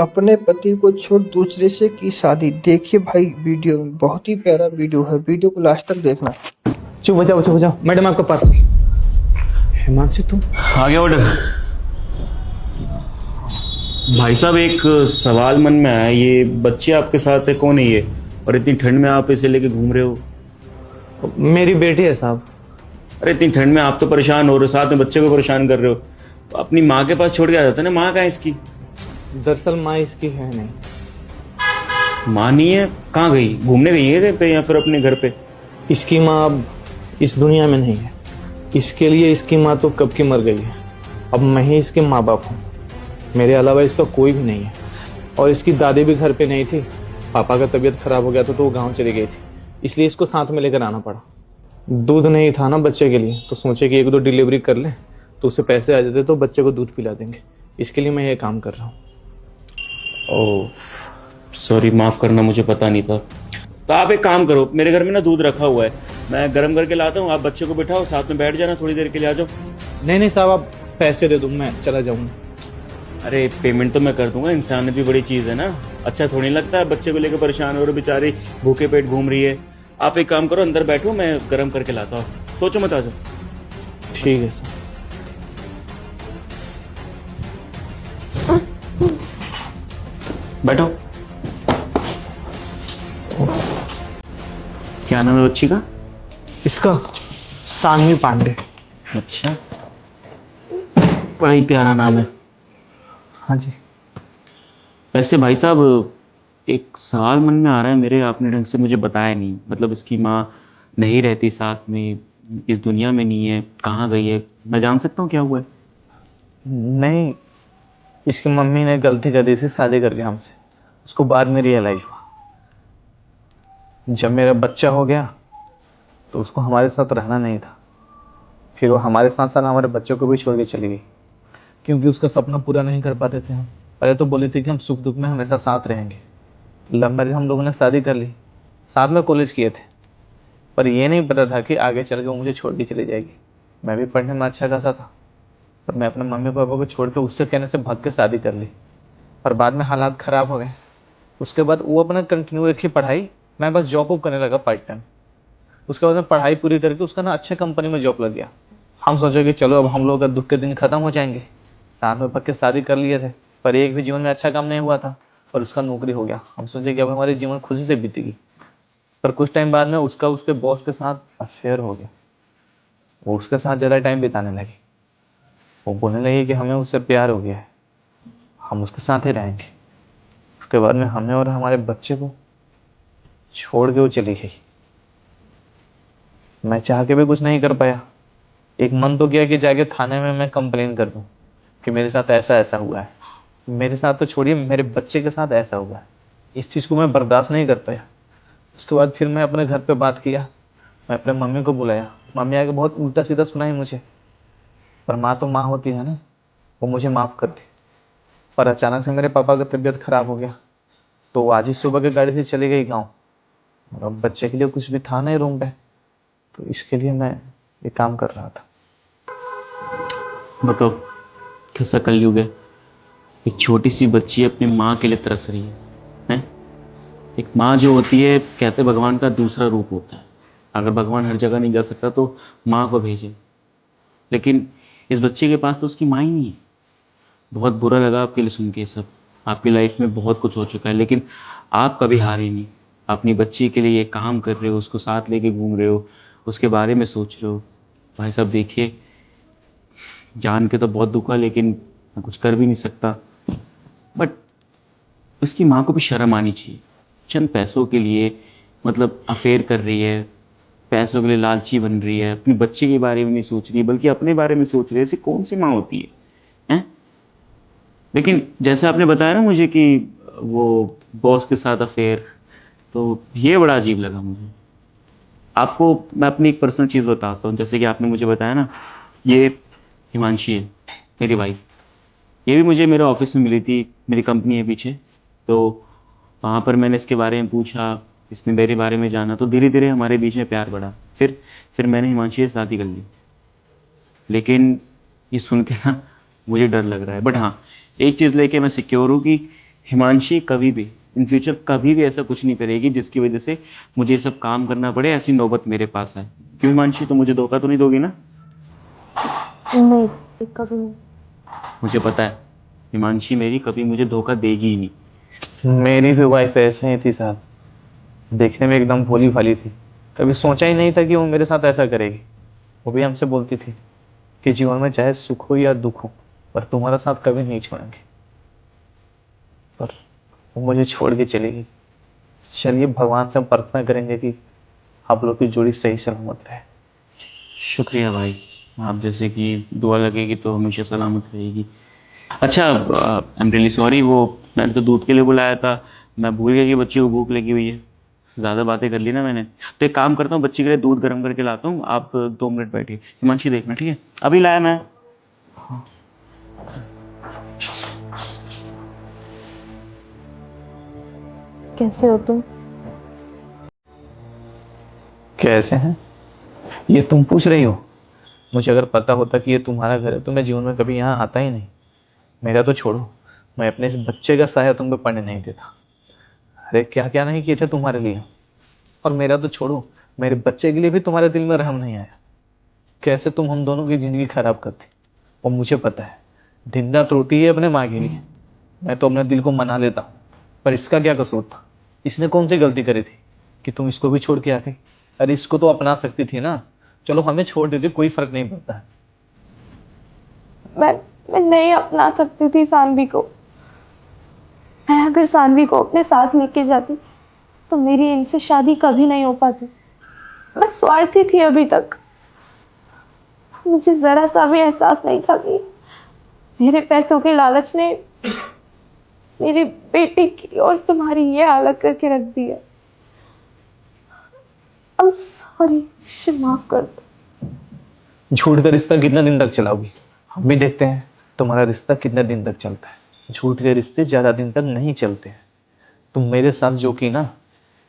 अपने पति को छोड़ दूसरे से की शादी। देखिए भाई वीडियो, बहुत ही प्यारा वीडियो है, वीडियो को लास्ट तक देखना। चुप हो जाओ, चुप हो जाओ। मैडम आपका पार्सल। हिमांशु तुम? आ गया ऑर्डर। भाई साहब एक सवाल मन में आया, ये बच्चे आपके साथ है, कौन है ये? और इतनी ठंड में आप इसे लेके घूम रहे हो? मेरी बेटी है साहब। अरे इतनी ठंड में आप तो परेशान हो रहे हो, साथ में बच्चे को परेशान कर रहे हो। तो अपनी माँ के पास छोड़ के आ जाता ना। माँ कहाँ है इसकी? दरअसल माँ इसकी है नहीं। माँ नहीं है? कहाँ गई? घूमने गई है कहीं पे या फिर अपने घर पे? इसकी माँ अब इस दुनिया में नहीं है। इसके लिए इसकी माँ तो कब की मर गई है। अब मैं ही इसके माँ बाप हूँ। मेरे अलावा इसका कोई भी नहीं है। और इसकी दादी भी घर पे नहीं थी। पापा का तबीयत खराब हो गया था तो वो गाँव चली गई थी, इसलिए इसको साथ में लेकर आना पड़ा। दूध नहीं था ना बच्चे के लिए, तो सोचे कि 1-2 डिलीवरी कर ले तो उससे पैसे आ जाते तो बच्चे को दूध पिला देंगे। इसके लिए मैं ये काम कर रहा हूँ। ओह सॉरी, माफ करना, मुझे पता नहीं था। तो आप एक काम करो, मेरे घर में ना दूध रखा हुआ है, मैं गर्म करके लाता हूँ। आप बच्चे को बिठाओ, साथ में बैठ जाना, थोड़ी देर के लिए आ जाओ। नहीं साहब, आप पैसे दे दो, मैं चला जाऊंगा। अरे पेमेंट तो मैं कर दूंगा, इंसानियत भी बड़ी चीज है ना। अच्छा थोड़ी नहीं लगता है बच्चे को लेकर परेशान हो रहे, बेचारी भूखे पेट घूम रही है। आप एक काम करो, अंदर बैठो, मैं गर्म करके लाता हूँ, सोचो मत, आ जाओ। ठीक है सर। बैठो। क्या नाम है बच्ची का? इसका सान्वी पांडे। अच्छा, बड़ा ही प्यारा नाम है। हाँ जी। वैसे भाई साहब एक सवाल मन में आ रहा है मेरे, आपने ढंग से मुझे बताया नहीं। मतलब इसकी माँ नहीं रहती साथ में, इस दुनिया में नहीं है, कहाँ गई है? मैं जान सकता हूँ क्या हुआ है? नहीं, इसकी मम्मी ने गलती कर दी थी शादी करके हमसे। उसको बाद में रियलाइज हुआ। जब मेरा बच्चा हो गया तो उसको हमारे साथ रहना नहीं था। फिर वो हमारे साथ साथ हमारे बच्चों को भी छोड़ के चली गई, क्योंकि उसका सपना पूरा नहीं कर पाते थे हम। पहले तो बोले थे कि हम सुख दुख में हमेशा साथ रहेंगे। लव मैरिज हम लोगों ने शादी कर ली, साथ में कॉलेज किए थे। पर ये नहीं पता था कि आगे चल के वो मुझे छोड़ के चली जाएगी। मैं भी पढ़ने में अच्छा खासा था, पर मैं अपने मम्मी पापा को छोड़ के उससे कहने से भाग के शादी कर ली। पर बाद में हालात ख़राब हो गए। उसके बाद वो अपना कंटिन्यू रखी पढ़ाई, मैं बस जॉब वॉब करने लगा पार्ट टाइम। उसके बाद में पढ़ाई पूरी करके उसका ना अच्छे कंपनी में जॉब लग गया। हम सोचे कि चलो अब हम लोग का दुख के दिन खत्म हो जाएंगे, साथ में पक्के शादी कर लिए थे। पर एक भी जीवन में अच्छा काम नहीं हुआ था और उसका नौकरी हो गया। हम सोचे कि अब हमारी जीवन खुशी से बीतेगी। पर कुछ टाइम बाद में उसका उसके बॉस के साथ अफेयर हो गया। वो उसके साथ ज़्यादा टाइम बिताने लगी। वो बोलने लगी कि हमें उससे प्यार हो गया है, हम उसके साथ ही रहेंगे। उसके बाद में हमें और हमारे बच्चे को छोड़ के वो चली गई। मैं चाह के भी कुछ नहीं कर पाया। एक मन तो किया कि जाके थाने में मैं कंप्लेन कर दूं कि मेरे साथ ऐसा ऐसा हुआ है। मेरे साथ तो छोड़िए, मेरे बच्चे के साथ ऐसा हुआ है। इस चीज़ को मैं बर्दाश्त नहीं कर पाया। उसके बाद फिर मैं अपने घर पे बात किया। मैं अपने मम्मी को बुलाया। मम्मी आके बहुत उल्टा सीधा सुनाई मुझे। पर माँ तो माँ होती है ना, वो मुझे माफ़ कर दी। पर अचानक से मेरे पापा का तबीयत खराब हो गया, तो वो आज ही सुबह की गाड़ी से चली गई गाँव। और अब बच्चे के लिए कुछ भी था नहीं रूम पे, तो इसके लिए मैं ये काम कर रहा था। बताओ कैसा कलयुग है। एक छोटी सी बच्ची अपनी माँ के लिए तरस रही है, हैं? एक माँ जो होती है, कहते भगवान का दूसरा रूप होता है। अगर भगवान हर जगह नहीं जा सकता तो माँ को भेजे, लेकिन इस बच्चे के पास तो उसकी माँ ही नहीं है। बहुत बुरा लगा आपके लिए सुन के सब। आपकी लाइफ में बहुत कुछ हो चुका है, लेकिन आप कभी हारे नहीं। अपनी बच्ची के लिए ये काम कर रहे हो, उसको साथ लेके घूम रहे हो, उसके बारे में सोच रहे हो। भाई साहब देखिए, जान के तो बहुत दुख हुआ, लेकिन मैं कुछ कर भी नहीं सकता। बट उसकी माँ को भी शर्म आनी चाहिए। चंद पैसों के लिए मतलब अफेयर कर रही है, पैसों के लिए लालची बन रही है, अपने बच्चे के बारे में नहीं सोच रही है बल्कि अपने बारे में सोच रही है। ऐसी कौन सी माँ होती है, हैं? लेकिन जैसे आपने बताया ना मुझे कि वो बॉस के साथ अफेयर, तो ये बड़ा अजीब लगा मुझे। आपको मैं अपनी एक पर्सनल चीज़ बताता हूँ। जैसे कि आपने मुझे बताया ना, ये हिमांशी है मेरी वाइफ। ये भी मुझे मेरे ऑफिस में मिली थी, मेरी कंपनी है पीछे। तो वहाँ पर मैंने इसके बारे में पूछा, इसने मेरे बारे में जाना, तो धीरे धीरे हमारे बीच में प्यार बढ़ा। फिर मैंने हिमांशी से शादी कर ली। लेकिन ये सुन के ना मुझे डर लग रहा है। बट हाँ, एक चीज़ लेके मैं सिक्योर हूँ कि हिमांशी कभी भी इन फ्यूचर कभी भी ऐसा कुछ नहीं करेगी जिसकी वजह से मुझे ये सब काम करना पड़े, ऐसी नौबत मेरे पास आए। क्यों हिमांशी, तो मुझे धोखा तो नहीं दोगी ना? नहीं, कभी नहीं। मुझे पता है हिमांशी मेरी कभी मुझे धोखा देगी ही नहीं। मेरी भी वाइफ ऐसे ही थी साहब, देखने में एकदम भोली भाली थी। कभी सोचा ही नहीं था कि वो मेरे साथ ऐसा करेगी। वो भी हमसे बोलती थी कि जीवन में चाहे सुख हो या दुख हो, पर तुम्हारा साथ कभी नहीं छोड़ेंगे। पर वो मुझे छोड़ के चली गई। चलिए भगवान से हम प्रार्थना करेंगे कि आप लोग की जोड़ी सही सलामत रहे। शुक्रिया भाई, आप जैसे कि दुआ लगेगी तो हमेशा सलामत रहेगी। अच्छा, आई एम रियली सॉरी, वो मैंने तो दूध के लिए बुलाया था, मैं भूल गया कि बच्ची को भूख लगी हुई है। ज़्यादा बातें कर ली ना मैंने, तो एक काम करता हूँ, बच्ची के लिए दूध गर्म करके लाता हूँ, आप 2 मिनट बैठिए। हिमांशी देखना, ठीक है? अभी लाया मैं। कैसे हो तुम? कैसे हैं ये तुम पूछ रही हो? मुझे अगर पता होता कि ये तुम्हारा घर है तो मैं जीवन में कभी यहाँ आता ही नहीं। मेरा तो छोड़ो, मैं अपने इस बच्चे का साया तुम पे पड़ने नहीं देता। अरे क्या क्या नहीं किए थे तुम्हारे लिए। और मेरा तो छोड़ो, मेरे बच्चे के लिए भी तुम्हारे दिल में रहम नहीं आया। कैसे तुम हम दोनों की जिंदगी खराब करती। और मुझे पता है दिन रात रोटी है अपने माँ के लिए। मैं तो अपने दिल को मना लेता हूँ, पर इसका क्या कसूर था? इसने कौन सी गलती करी थी कि तुम इसको भी छोड़ के आ गई? अरे इसको तो अपना सकती थी ना। चलो हमें छोड़ देती, कोई फर्क नहीं पड़ता है। मैं नहीं अपना सकती थी सानवी को। मैं अगर सानवी को अपने साथ लेके जाती तो मेरी इनसे शादी कभी नहीं हो पाती। मैं स्वार्थी थी अभी तक। मुझे जरा सा भी एहसास नहीं था कि मेरे पैसों के लालच ने मेरी बेटी की और तुम्हारी ये हालत करके रख दी है। I'm sorry, मुझे माफ कर दो। झूठ का रिश्ता कितना दिन तक चलाओगी? हम भी देखते हैं तुम्हारा रिश्ता कितने दिन तक चलता है। झूठ के रिश्ते ज्यादा दिन तक नहीं चलते हैं। तुम मेरे साथ जो की ना,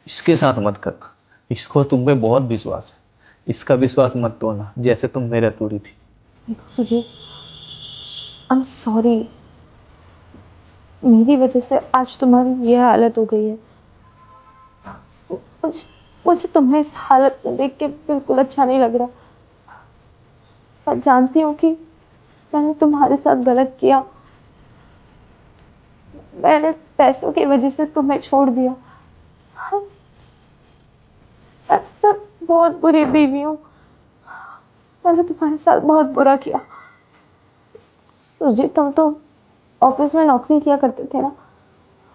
इसके साथ मत करना। इसको तुम पे बहुत विश्वास है, इसका विश्वास मत तोड़ना जैसे तुम मेरा तोड़ी थी। सुजीत, I'm sorry, मेरी वजह से आज तुम्हारी ये हालत हो गई है। मुझे तुम्हें इस हालत में देख के बिल्कुल अच्छा नहीं लग रहा। मैं जानती हूँ कि मैंने तुम्हारे साथ गलत किया। मैंने पैसों की वजह से तुम्हें छोड़ दिया। मैं बहुत बुरी बीवी हूँ। मैंने तुम्हारे साथ बहुत बुरा किया। सुजीत, तुम तो ऑफिस में नौकरी किया करते थे ना,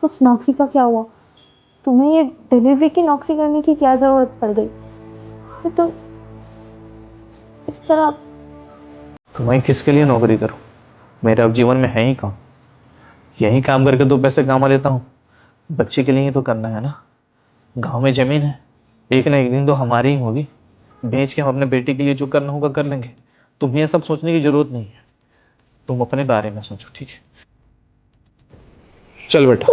उस नौकरी का क्या हुआ? तुम्हें ये डिलीवरी की नौकरी करने की क्या जरूरत पड़ गई? फिर तुम इस तरह। तो मैं किसके लिए नौकरी करूं? मेरा अब जीवन में है ही कौन? यही काम करके 2 पैसे कमा लेता हूँ। बच्चे के लिए ही तो करना है ना। गांव में जमीन है, एक ना एक दिन तो हमारी ही होगी। बेच के हम अपने बेटे के लिए जो करना होगा कर लेंगे। तुम्हें ये सब सोचने की जरूरत नहीं है। तुम अपने बारे में सोचो, ठीक है? चल बेटा।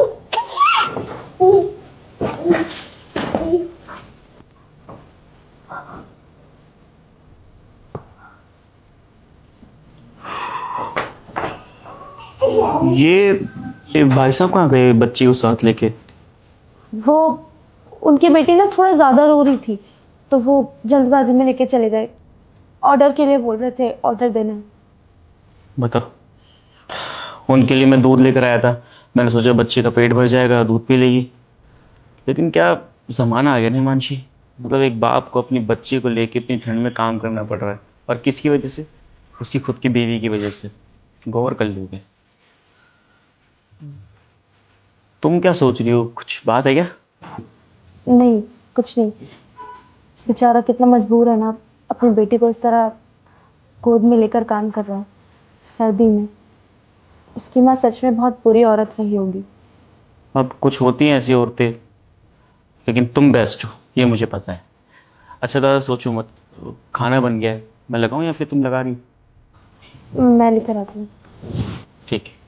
ये भाई साहब कहाँ गए बच्ची को साथ लेके? वो उनकी बेटी ना थोड़ा ज्यादा रो रही थी तो वो जल्दबाजी में लेके चले गए। ऑर्डर के लिए बोल रहे थे, ऑर्डर देना है। बताओ, उनके लिए मैं दूध लेकर आया था। मैंने सोचा बच्चे का पेट भर जाएगा, दूध पी लेगी। लेकिन क्या जमाना आ गया ना हिमांशी, मतलब एक बाप को अपनी बच्ची को लेके इतनी ठंड में काम करना पड़ रहा है, और किसकी वजह से? उसकी खुद की बीवी की वजह से। गौर कर लोगे? तुम क्या सोच रही हो, कुछ बात है क्या? नहीं, कुछ नहीं। बेचारा कितना मजबूर है ना, अपनी बेटी को इस तरह गोद में लेकर काम कर रहा है सर्दी में। उसकी माँ सच में बहुत बुरी औरत रही होगी। अब कुछ होती हैं ऐसी औरतें, लेकिन तुम बेस्ट हो ये मुझे पता है। अच्छा दादा, सोचो मत, खाना बन गया है, मैं लगाऊं या फिर तुम लगा रही हो? मैं लेकर आती हूँ। ठीक है।